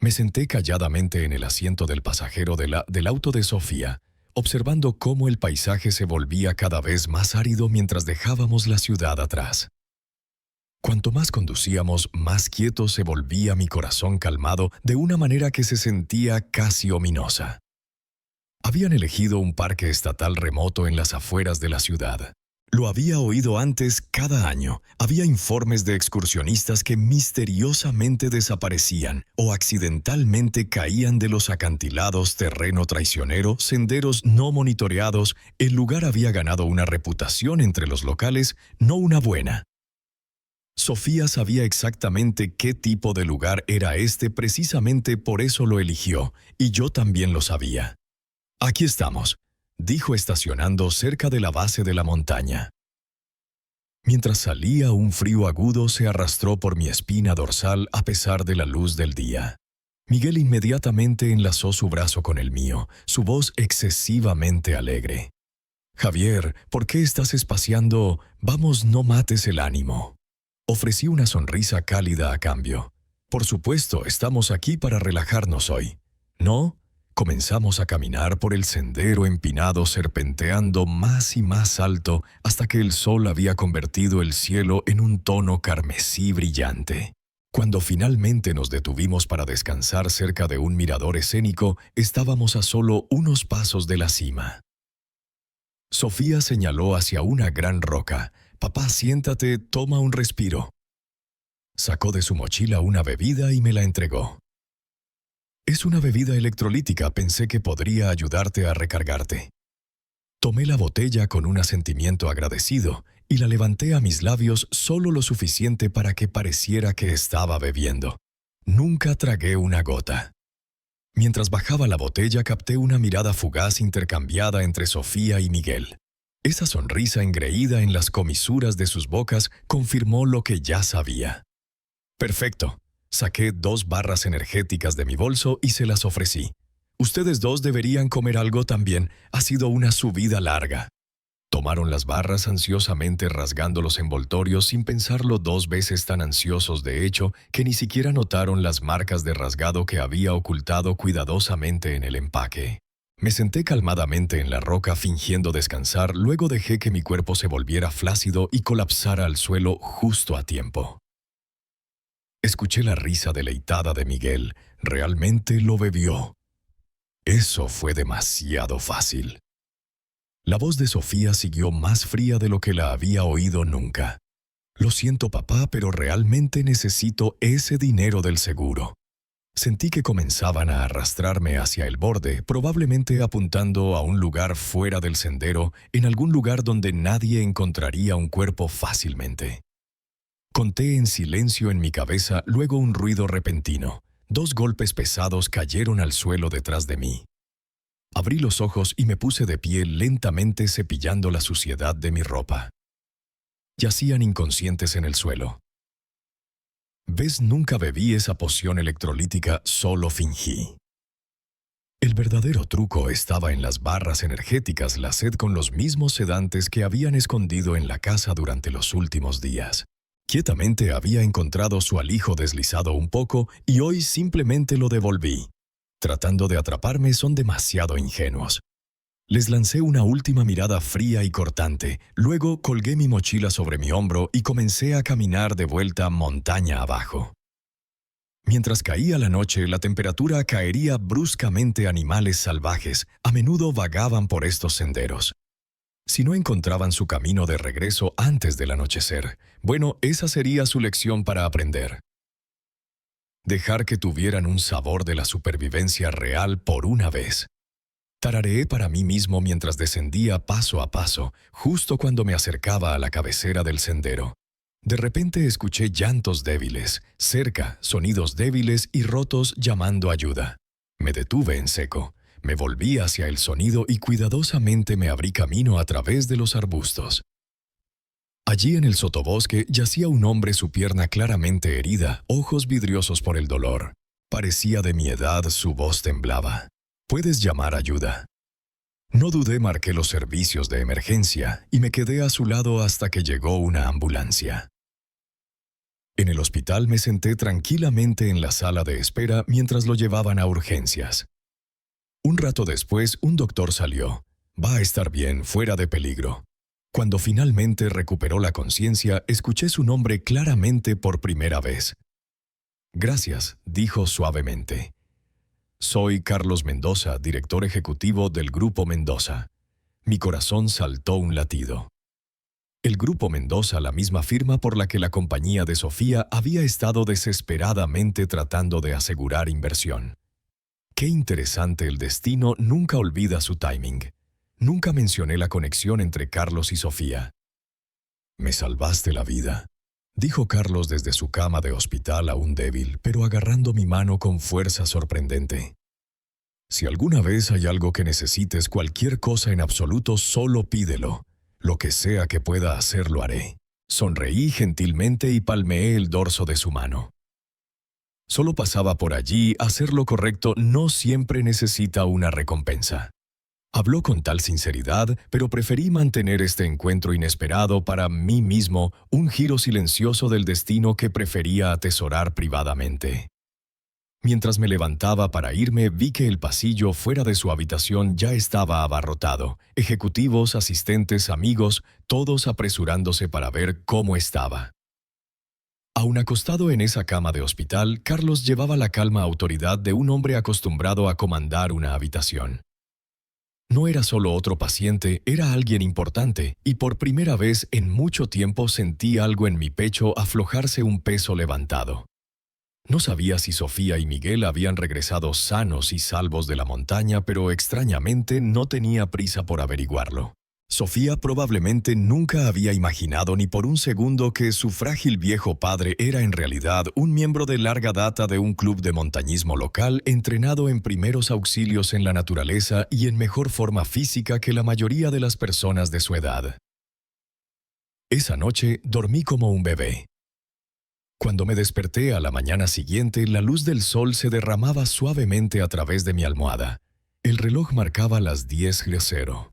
Me senté calladamente en el asiento del pasajero del auto de Sofía, observando cómo el paisaje se volvía cada vez más árido mientras dejábamos la ciudad atrás. Cuanto más conducíamos, más quieto se volvía mi corazón calmado de una manera que se sentía casi ominosa. Habían elegido un parque estatal remoto en las afueras de la ciudad. Lo había oído antes cada año. Había informes de excursionistas que misteriosamente desaparecían o accidentalmente caían de los acantilados, terreno traicionero, senderos no monitoreados. El lugar había ganado una reputación entre los locales, no una buena. Sofía sabía exactamente qué tipo de lugar era este, precisamente por eso lo eligió, y yo también lo sabía. «Aquí estamos», dijo estacionando cerca de la base de la montaña. Mientras salía, un frío agudo se arrastró por mi espina dorsal a pesar de la luz del día. Miguel inmediatamente enlazó su brazo con el mío, su voz excesivamente alegre. «Javier, ¿por qué estás espaciando? Vamos, no mates el ánimo». Ofrecí una sonrisa cálida a cambio. «Por supuesto, estamos aquí para relajarnos hoy. ¿No?» Comenzamos a caminar por el sendero empinado, serpenteando más y más alto hasta que el sol había convertido el cielo en un tono carmesí brillante. Cuando finalmente nos detuvimos para descansar cerca de un mirador escénico, estábamos a solo unos pasos de la cima. Sofía señaló hacia una gran roca. «Papá, siéntate, toma un respiro». Sacó de su mochila una bebida y me la entregó. «Es una bebida electrolítica, pensé que podría ayudarte a recargarte». Tomé la botella con un asentimiento agradecido y la levanté a mis labios solo lo suficiente para que pareciera que estaba bebiendo. Nunca tragué una gota. Mientras bajaba la botella, capté una mirada fugaz intercambiada entre Sofía y Miguel. Esa sonrisa engreída en las comisuras de sus bocas confirmó lo que ya sabía. «Perfecto». Saqué 2 barras energéticas de mi bolso y se las ofrecí. «Ustedes dos deberían comer algo también. Ha sido una subida larga». Tomaron las barras ansiosamente rasgando los envoltorios sin pensarlo 2 veces, tan ansiosos de hecho que ni siquiera notaron las marcas de rasgado que había ocultado cuidadosamente en el empaque. Me senté calmadamente en la roca fingiendo descansar, luego dejé que mi cuerpo se volviera flácido y colapsara al suelo justo a tiempo. Escuché la risa deleitada de Miguel. Realmente lo bebió. Eso fue demasiado fácil. La voz de Sofía siguió más fría de lo que la había oído nunca. «Lo siento, papá, pero realmente necesito ese dinero del seguro». Sentí que comenzaban a arrastrarme hacia el borde, probablemente apuntando a un lugar fuera del sendero, en algún lugar donde nadie encontraría un cuerpo fácilmente. Conté en silencio en mi cabeza, luego un ruido repentino. 2 golpes pesados cayeron al suelo detrás de mí. Abrí los ojos y me puse de pie lentamente cepillando la suciedad de mi ropa. Yacían inconscientes en el suelo. «¿Ves? Nunca bebí esa poción electrolítica, solo fingí». El verdadero truco estaba en las barras energéticas, la sed con los mismos sedantes que habían escondido en la casa durante los últimos días. Quietamente había encontrado su alijo deslizado un poco y hoy simplemente lo devolví. Tratando de atraparme, son demasiado ingenuos. Les lancé una última mirada fría y cortante, luego colgué mi mochila sobre mi hombro y comencé a caminar de vuelta montaña abajo. Mientras caía la noche, la temperatura caería bruscamente. Animales salvajes a menudo vagaban por estos senderos. Si no encontraban su camino de regreso antes del anochecer, bueno, esa sería su lección para aprender. Dejar que tuvieran un sabor de la supervivencia real por una vez. Tarareé para mí mismo mientras descendía paso a paso, justo cuando me acercaba a la cabecera del sendero. De repente escuché llantos débiles, cerca, sonidos débiles y rotos llamando ayuda. Me detuve en seco, me volví hacia el sonido y cuidadosamente me abrí camino a través de los arbustos. Allí en el sotobosque yacía un hombre, su pierna claramente herida, ojos vidriosos por el dolor. Parecía de mi edad, su voz temblaba. «¿Puedes llamar ayuda?» No dudé, marqué los servicios de emergencia y me quedé a su lado hasta que llegó una ambulancia. En el hospital me senté tranquilamente en la sala de espera mientras lo llevaban a urgencias. Un rato después, un doctor salió. «Va a estar bien, fuera de peligro». Cuando finalmente recuperó la conciencia, escuché su nombre claramente por primera vez. «Gracias», dijo suavemente. «Soy Carlos Mendoza, director ejecutivo del Grupo Mendoza». Mi corazón saltó un latido. El Grupo Mendoza, la misma firma por la que la compañía de Sofía había estado desesperadamente tratando de asegurar inversión. Qué interesante, el destino nunca olvida su timing. Nunca mencioné la conexión entre Carlos y Sofía. «Me salvaste la vida», dijo Carlos desde su cama de hospital, aún débil, pero agarrando mi mano con fuerza sorprendente. «Si alguna vez hay algo que necesites, cualquier cosa en absoluto, solo pídelo. Lo que sea que pueda hacer, lo haré». Sonreí gentilmente y palmeé el dorso de su mano. Solo pasaba por allí. Hacer lo correcto no siempre necesita una recompensa. Habló con tal sinceridad, pero preferí mantener este encuentro inesperado para mí mismo, un giro silencioso del destino que prefería atesorar privadamente. Mientras me levantaba para irme, vi que el pasillo fuera de su habitación ya estaba abarrotado. Ejecutivos, asistentes, amigos, todos apresurándose para ver cómo estaba. Aún acostado en esa cama de hospital, Carlos llevaba la calma autoridad de un hombre acostumbrado a comandar una habitación. No era solo otro paciente, era alguien importante, y por primera vez en mucho tiempo sentí algo en mi pecho aflojarse, un peso levantado. No sabía si Sofía y Miguel habían regresado sanos y salvos de la montaña, pero extrañamente no tenía prisa por averiguarlo. Sofía probablemente nunca había imaginado ni por un segundo que su frágil viejo padre era en realidad un miembro de larga data de un club de montañismo local, entrenado en primeros auxilios en la naturaleza y en mejor forma física que la mayoría de las personas de su edad. Esa noche dormí como un bebé. Cuando me desperté a la mañana siguiente, la luz del sol se derramaba suavemente a través de mi almohada. El reloj marcaba las 10:00.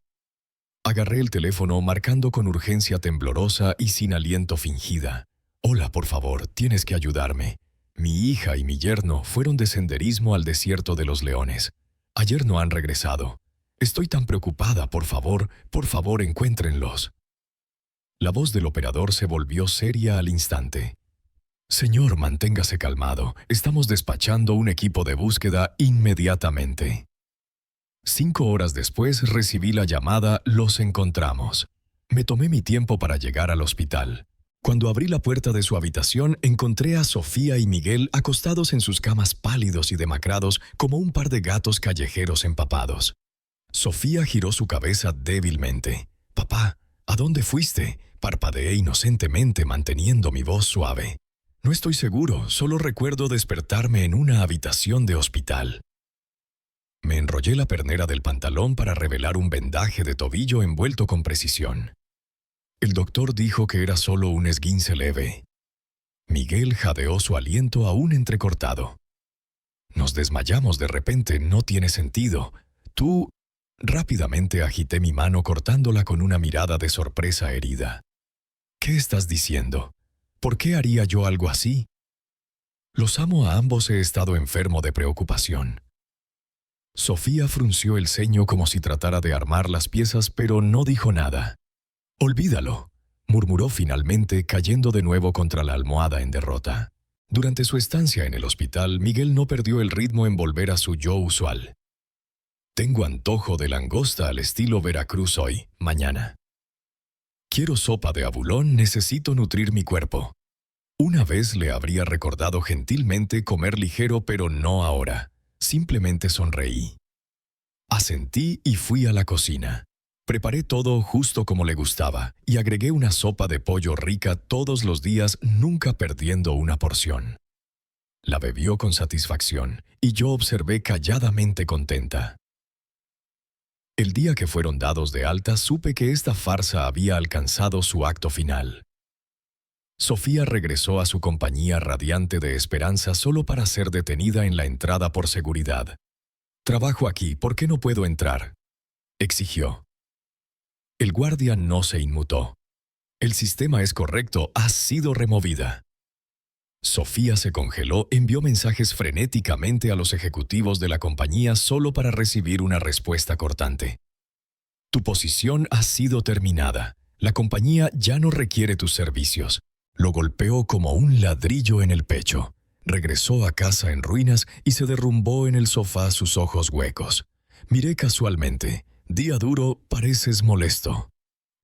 Agarré el teléfono, marcando con urgencia temblorosa y sin aliento fingida. «Hola, por favor, tienes que ayudarme. Mi hija y mi yerno fueron de senderismo al desierto de los leones. Ayer no han regresado. Estoy tan preocupada, por favor, encuéntrenlos». La voz del operador se volvió seria al instante. «Señor, manténgase calmado. Estamos despachando un equipo de búsqueda inmediatamente». 5 horas después recibí la llamada «Los encontramos». Me tomé mi tiempo para llegar al hospital. Cuando abrí la puerta de su habitación, encontré a Sofía y Miguel acostados en sus camas, pálidos y demacrados como un par de gatos callejeros empapados. Sofía giró su cabeza débilmente. «Papá, ¿a dónde fuiste?», parpadeé inocentemente, manteniendo mi voz suave. «No estoy seguro, solo recuerdo despertarme en una habitación de hospital». Me enrollé la pernera del pantalón para revelar un vendaje de tobillo envuelto con precisión. El doctor dijo que era solo un esguince leve. Miguel jadeó su aliento aún entrecortado. «Nos desmayamos de repente, no tiene sentido. Tú...». Rápidamente agité mi mano cortándola con una mirada de sorpresa herida. «¿Qué estás diciendo? ¿Por qué haría yo algo así?». «Los amo a ambos, he estado enfermo de preocupación». Sofía frunció el ceño como si tratara de armar las piezas, pero no dijo nada. «Olvídalo», murmuró finalmente, cayendo de nuevo contra la almohada en derrota. Durante su estancia en el hospital, Miguel no perdió el ritmo en volver a su yo usual. «Tengo antojo de langosta al estilo Veracruz hoy, mañana. Quiero sopa de abulón, necesito nutrir mi cuerpo». Una vez le habría recordado gentilmente comer ligero, pero no ahora. Simplemente sonreí. Asentí y fui a la cocina. Preparé todo justo como le gustaba y agregué una sopa de pollo rica todos los días, nunca perdiendo una porción. La bebió con satisfacción y yo observé calladamente contenta. El día que fueron dados de alta supe que esta farsa había alcanzado su acto final. Sofía regresó a su compañía radiante de esperanza solo para ser detenida en la entrada por seguridad. «Trabajo aquí, ¿por qué no puedo entrar?», exigió. El guardia no se inmutó. «El sistema es correcto, has sido removida». Sofía se congeló, envió mensajes frenéticamente a los ejecutivos de la compañía solo para recibir una respuesta cortante. «Tu posición ha sido terminada. La compañía ya no requiere tus servicios». Lo golpeó como un ladrillo en el pecho. Regresó a casa en ruinas y se derrumbó en el sofá, sus ojos huecos. Miré casualmente. «Día duro, pareces molesto».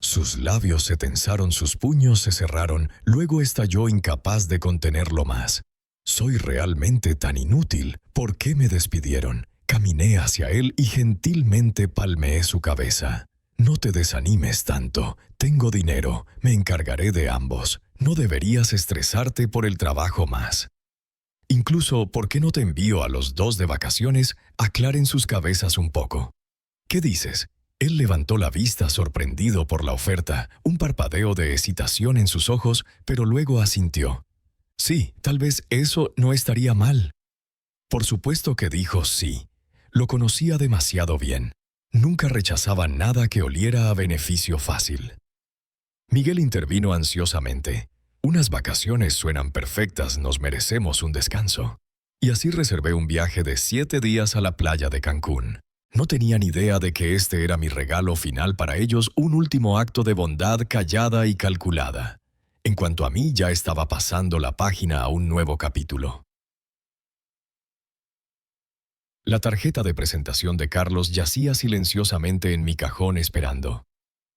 Sus labios se tensaron, sus puños se cerraron, luego estalló incapaz de contenerlo más. «Soy realmente tan inútil. ¿Por qué me despidieron?». Caminé hacia él y gentilmente palmeé su cabeza. «No te desanimes tanto. Tengo dinero. Me encargaré de ambos. No deberías estresarte por el trabajo más. Incluso, ¿por qué no te envío a los dos de vacaciones? Aclaren sus cabezas un poco». «¿Qué dices?». Él levantó la vista sorprendido por la oferta, un parpadeo de excitación en sus ojos, pero luego asintió. «Sí, tal vez eso no estaría mal». Por supuesto que dijo sí. Lo conocía demasiado bien. Nunca rechazaba nada que oliera a beneficio fácil. Miguel intervino ansiosamente. «Unas vacaciones suenan perfectas, nos merecemos un descanso». Y así reservé un viaje de 7 días a la playa de Cancún. No tenían idea de que este era mi regalo final para ellos, un último acto de bondad callada y calculada. En cuanto a mí, ya estaba pasando la página a un nuevo capítulo. La tarjeta de presentación de Carlos yacía silenciosamente en mi cajón esperando.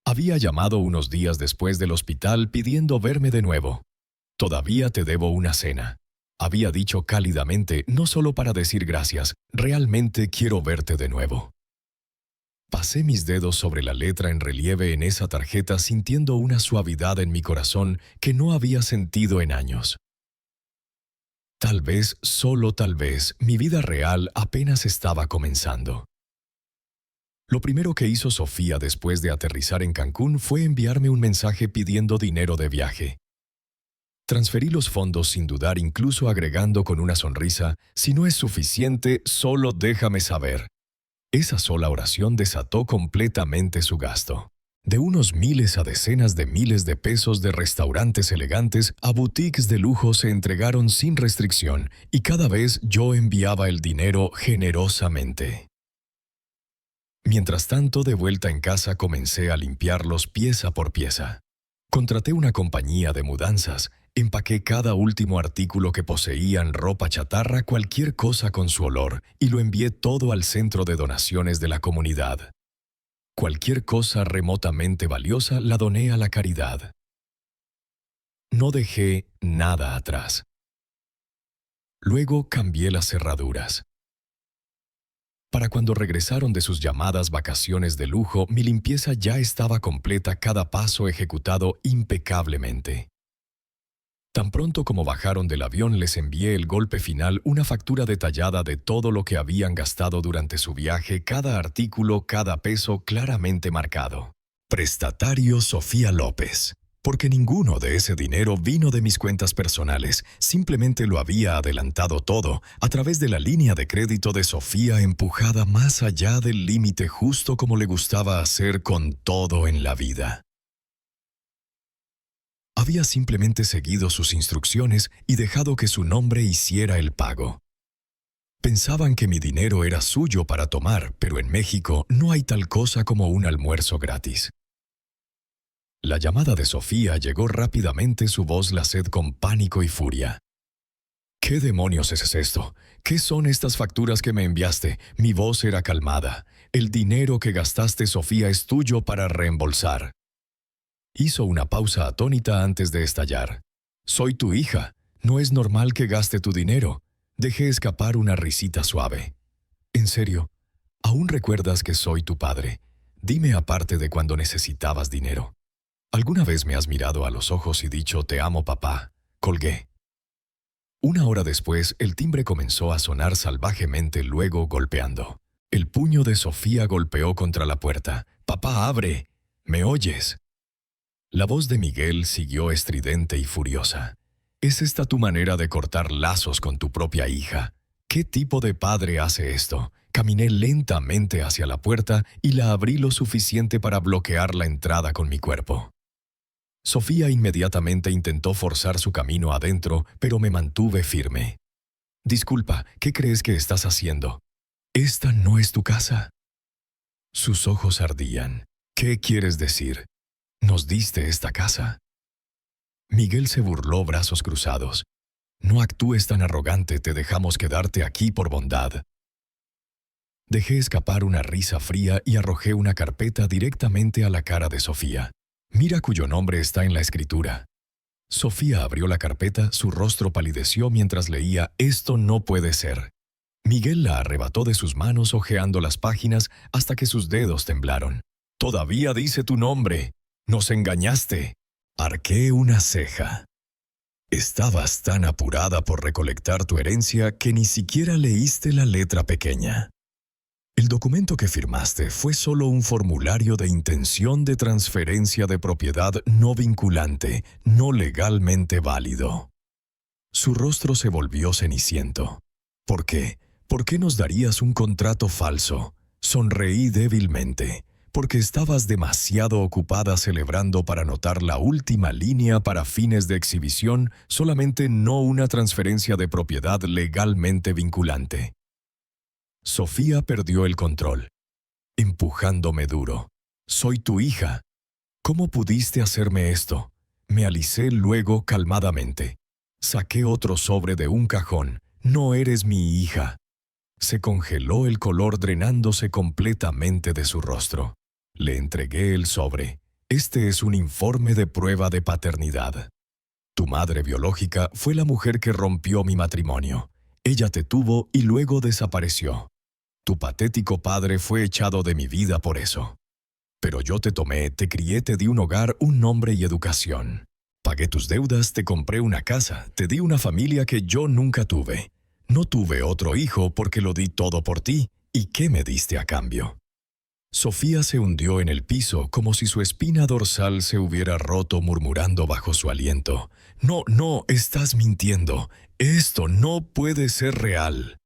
Había llamado unos días después del hospital pidiendo verme de nuevo. «Todavía te debo una cena», había dicho cálidamente, no solo para decir gracias, «realmente quiero verte de nuevo». Pasé mis dedos sobre la letra en relieve en esa tarjeta sintiendo una suavidad en mi corazón que no había sentido en años. Tal vez, solo tal vez, mi vida real apenas estaba comenzando. Lo primero que hizo Sofía después de aterrizar en Cancún fue enviarme un mensaje pidiendo dinero de viaje. Transferí los fondos sin dudar, incluso agregando con una sonrisa, «Si no es suficiente, solo déjame saber». Esa sola oración desató completamente su gasto. De unos miles a decenas de miles de pesos de restaurantes elegantes a boutiques de lujo se entregaron sin restricción y cada vez yo enviaba el dinero generosamente. Mientras tanto, de vuelta en casa comencé a limpiarlos pieza por pieza. Contraté una compañía de mudanzas, empaqué cada último artículo que poseían, ropa chatarra, cualquier cosa con su olor, y lo envié todo al centro de donaciones de la comunidad. Cualquier cosa remotamente valiosa la doné a la caridad. No dejé nada atrás. Luego cambié las cerraduras. Para cuando regresaron de sus llamadas vacaciones de lujo, mi limpieza ya estaba completa, cada paso ejecutado impecablemente. Tan pronto como bajaron del avión, les envié el golpe final, una factura detallada de todo lo que habían gastado durante su viaje, cada artículo, cada peso claramente marcado. Prestatario Sofía López. Porque ninguno de ese dinero vino de mis cuentas personales, simplemente lo había adelantado todo a través de la línea de crédito de Sofía, empujada más allá del límite, justo como le gustaba hacer con todo en la vida. Había simplemente seguido sus instrucciones y dejado que su nombre hiciera el pago. Pensaban que mi dinero era suyo para tomar, pero en México no hay tal cosa como un almuerzo gratis. La llamada de Sofía llegó rápidamente, su voz la sed con pánico y furia. «¿Qué demonios es esto? ¿Qué son estas facturas que me enviaste?». Mi voz era calmada. «El dinero que gastaste, Sofía, es tuyo para reembolsar». Hizo una pausa atónita antes de estallar. «Soy tu hija. No es normal que gaste tu dinero». Dejé escapar una risita suave. «¿En serio? ¿Aún recuerdas que soy tu padre? Dime, aparte de cuando necesitabas dinero. ¿Alguna vez me has mirado a los ojos y dicho «te amo, papá»? Colgué. Una hora después, el timbre comenzó a sonar salvajemente, luego golpeando. El puño de Sofía golpeó contra la puerta. «¡Papá, abre! ¿Me oyes?» La voz de Miguel siguió estridente y furiosa. «¿Es esta tu manera de cortar lazos con tu propia hija? ¿Qué tipo de padre hace esto?» Caminé lentamente hacia la puerta y la abrí lo suficiente para bloquear la entrada con mi cuerpo. Sofía inmediatamente intentó forzar su camino adentro, pero me mantuve firme. «Disculpa, ¿qué crees que estás haciendo? ¿Esta no es tu casa?» Sus ojos ardían. «¿Qué quieres decir? ¿Nos diste esta casa?» Miguel se burló, brazos cruzados. «No actúes tan arrogante, te dejamos quedarte aquí por bondad». Dejé escapar una risa fría y arrojé una carpeta directamente a la cara de Sofía. «Mira cuyo nombre está en la escritura». Sofía abrió la carpeta, su rostro palideció mientras leía «Esto no puede ser». Miguel la arrebató de sus manos hojeando las páginas hasta que sus dedos temblaron. «Todavía dice tu nombre. Nos engañaste». Arqué una ceja. «Estabas tan apurada por recolectar tu herencia que ni siquiera leíste la letra pequeña. El documento que firmaste fue solo un formulario de intención de transferencia de propiedad no vinculante, no legalmente válido». Su rostro se volvió ceniciento. «¿Por qué? ¿Por qué nos darías un contrato falso?» Sonreí débilmente, porque estabas demasiado ocupada celebrando para anotar la última línea para fines de exhibición, solamente no una transferencia de propiedad legalmente vinculante. Sofía perdió el control, empujándome duro. «Soy tu hija. ¿Cómo pudiste hacerme esto?» Me alicé luego calmadamente. Saqué otro sobre de un cajón. «No eres mi hija». Se congeló el color drenándose completamente de su rostro. Le entregué el sobre. «Este es un informe de prueba de paternidad. Tu madre biológica fue la mujer que rompió mi matrimonio. Ella te tuvo y luego desapareció. Tu patético padre fue echado de mi vida por eso. Pero yo te tomé, te crié, te di un hogar, un nombre y educación. Pagué tus deudas, te compré una casa, te di una familia que yo nunca tuve. No tuve otro hijo porque lo di todo por ti. ¿Y qué me diste a cambio?» Sofía se hundió en el piso como si su espina dorsal se hubiera roto, murmurando bajo su aliento. «No, no, estás mintiendo. Esto no puede ser real».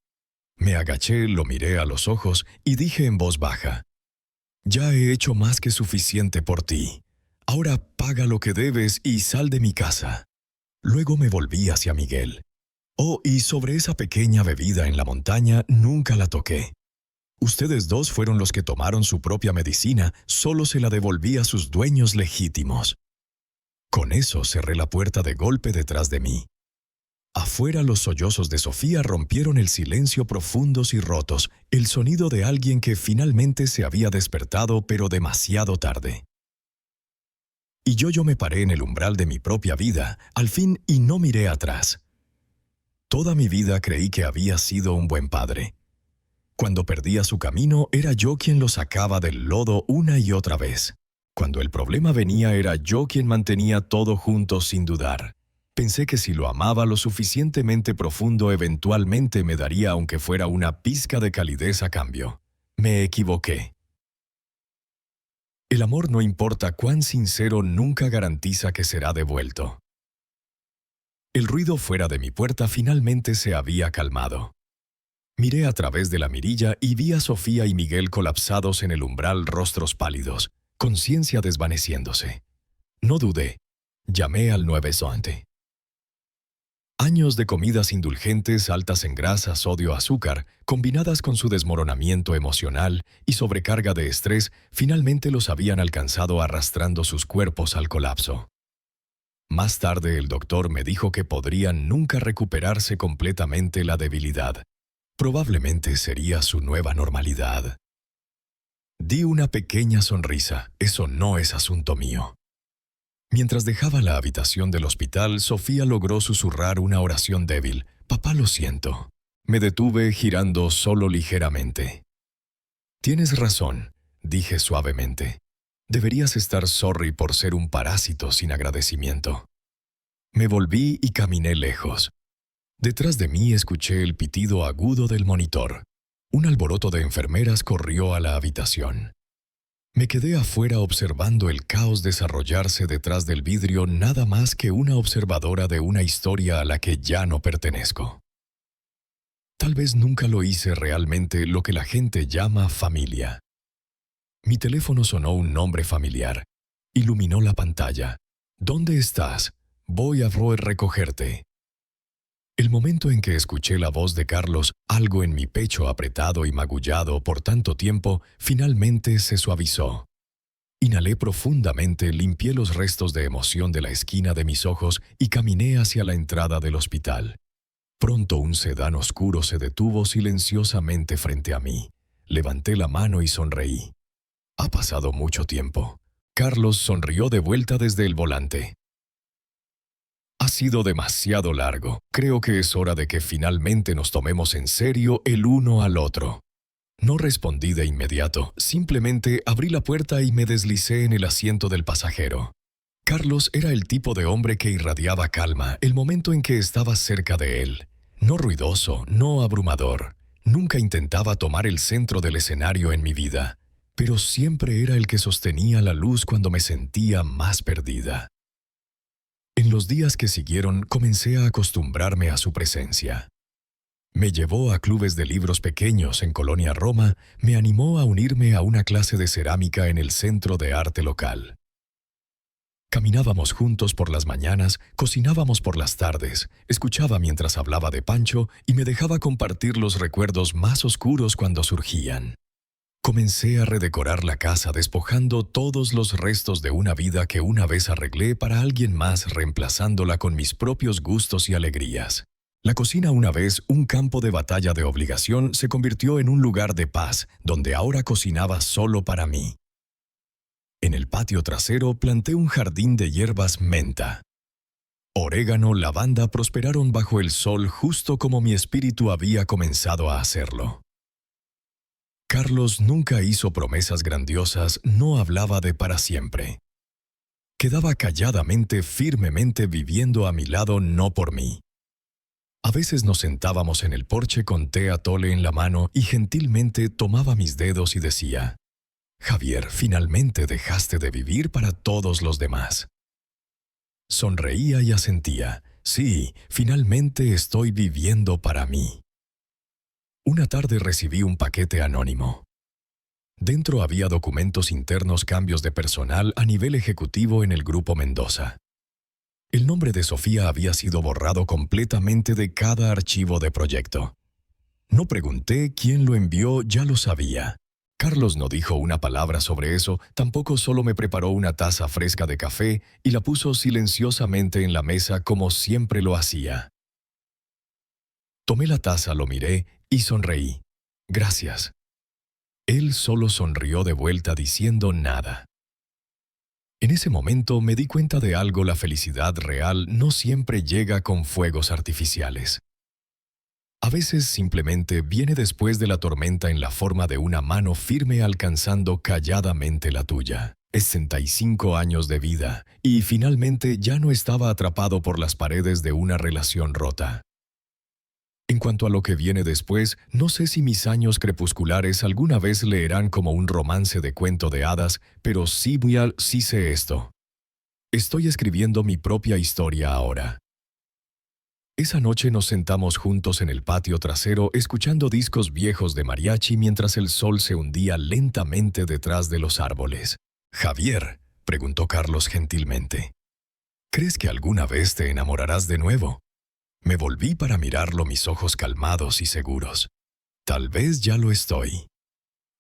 Me agaché, lo miré a los ojos y dije en voz baja: «Ya he hecho más que suficiente por ti. Ahora paga lo que debes y sal de mi casa». Luego me volví hacia Miguel. «Oh, y sobre esa pequeña bebida en la montaña nunca la toqué. Ustedes dos fueron los que tomaron su propia medicina, solo se la devolví a sus dueños legítimos». Con eso cerré la puerta de golpe detrás de mí. Afuera los sollozos de Sofía rompieron el silencio profundos y rotos, el sonido de alguien que finalmente se había despertado pero demasiado tarde. Y yo me paré en el umbral de mi propia vida, al fin, y no miré atrás. Toda mi vida creí que había sido un buen padre. Cuando perdía su camino, era yo quien lo sacaba del lodo una y otra vez. Cuando el problema venía, era yo quien mantenía todo junto sin dudar. Pensé que si lo amaba lo suficientemente profundo, eventualmente me daría aunque fuera una pizca de calidez a cambio. Me equivoqué. El amor, no importa cuán sincero, nunca garantiza que será devuelto. El ruido fuera de mi puerta finalmente se había calmado. Miré a través de la mirilla y vi a Sofía y Miguel colapsados en el umbral, rostros pálidos, conciencia desvaneciéndose. No dudé. Llamé al 911. Años de comidas indulgentes, altas en grasa, sodio, azúcar, combinadas con su desmoronamiento emocional y sobrecarga de estrés, finalmente los habían alcanzado arrastrando sus cuerpos al colapso. Más tarde el doctor me dijo que podrían nunca recuperarse completamente la debilidad. Probablemente sería su nueva normalidad. Di una pequeña sonrisa. Eso no es asunto mío. Mientras dejaba la habitación del hospital, Sofía logró susurrar una oración débil. «Papá, lo siento». Me detuve girando solo ligeramente. «Tienes razón», dije suavemente. «Deberías estar sorry por ser un parásito sin agradecimiento». Me volví y caminé lejos. Detrás de mí escuché el pitido agudo del monitor. Un alboroto de enfermeras corrió a la habitación. Me quedé afuera observando el caos desarrollarse detrás del vidrio, nada más que una observadora de una historia a la que ya no pertenezco. Tal vez nunca lo hice realmente lo que la gente llama familia. Mi teléfono sonó un nombre familiar. Iluminó la pantalla. ¿Dónde estás? Voy a recogerte. El momento en que escuché la voz de Carlos, algo en mi pecho apretado y magullado por tanto tiempo, finalmente se suavizó. Inhalé profundamente, limpié los restos de emoción de la esquina de mis ojos y caminé hacia la entrada del hospital. Pronto un sedán oscuro se detuvo silenciosamente frente a mí. Levanté la mano y sonreí. Ha pasado mucho tiempo. Carlos sonrió de vuelta desde el volante. Ha sido demasiado largo. Creo que es hora de que finalmente nos tomemos en serio el uno al otro. No respondí de inmediato, simplemente abrí la puerta y me deslicé en el asiento del pasajero. Carlos era el tipo de hombre que irradiaba calma el momento en que estaba cerca de él. No ruidoso, no abrumador. Nunca intentaba tomar el centro del escenario en mi vida, pero siempre era el que sostenía la luz cuando me sentía más perdida. En los días que siguieron comencé a acostumbrarme a su presencia. Me llevó a clubes de libros pequeños en Colonia Roma, me animó a unirme a una clase de cerámica en el centro de arte local. Caminábamos juntos por las mañanas, cocinábamos por las tardes, escuchaba mientras hablaba de Pancho y me dejaba compartir los recuerdos más oscuros cuando surgían. Comencé a redecorar la casa despojando todos los restos de una vida que una vez arreglé para alguien más, reemplazándola con mis propios gustos y alegrías. La cocina, una vez un campo de batalla de obligación, se convirtió en un lugar de paz, donde ahora cocinaba solo para mí. En el patio trasero planté un jardín de hierbas menta. Orégano, lavanda prosperaron bajo el sol justo como mi espíritu había comenzado a hacerlo. Carlos nunca hizo promesas grandiosas, no hablaba de para siempre. Quedaba calladamente, firmemente viviendo a mi lado, no por mí. A veces nos sentábamos en el porche con té atole en la mano y gentilmente tomaba mis dedos y decía: «Javier, finalmente dejaste de vivir para todos los demás». Sonreía y asentía: «Sí, finalmente estoy viviendo para mí». Una tarde recibí un paquete anónimo. Dentro había documentos internos, cambios de personal a nivel ejecutivo en el Grupo Mendoza. El nombre de Sofía había sido borrado completamente de cada archivo de proyecto. No pregunté quién lo envió, ya lo sabía. Carlos no dijo una palabra sobre eso, tampoco, solo me preparó una taza fresca de café y la puso silenciosamente en la mesa como siempre lo hacía. Tomé la taza, lo miré y sonreí. «Gracias». Él solo sonrió de vuelta diciendo nada. En ese momento me di cuenta de algo: la felicidad real no siempre llega con fuegos artificiales. A veces simplemente viene después de la tormenta en la forma de una mano firme alcanzando calladamente la tuya. 65 años de vida y finalmente ya no estaba atrapado por las paredes de una relación rota. En cuanto a lo que viene después, no sé si mis años crepusculares alguna vez leerán como un romance de cuento de hadas, pero sí sé esto. Estoy escribiendo mi propia historia ahora. Esa noche nos sentamos juntos en el patio trasero escuchando discos viejos de mariachi mientras el sol se hundía lentamente detrás de los árboles. «Javier», preguntó Carlos gentilmente, «¿crees que alguna vez te enamorarás de nuevo?» Me volví para mirarlo, mis ojos calmados y seguros. Tal vez ya lo estoy.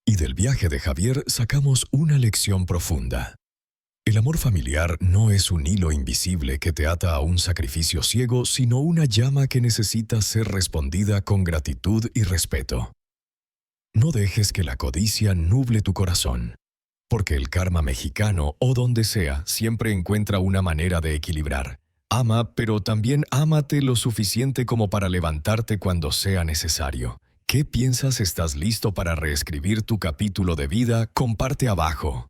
Y del viaje de Javier sacamos una lección profunda. El amor familiar no es un hilo invisible que te ata a un sacrificio ciego, sino una llama que necesita ser respondida con gratitud y respeto. No dejes que la codicia nuble tu corazón, porque el karma mexicano o donde sea siempre encuentra una manera de equilibrar. Ama, pero también ámate lo suficiente como para levantarte cuando sea necesario. ¿Qué piensas? ¿Estás listo para reescribir tu capítulo de vida? Comparte abajo.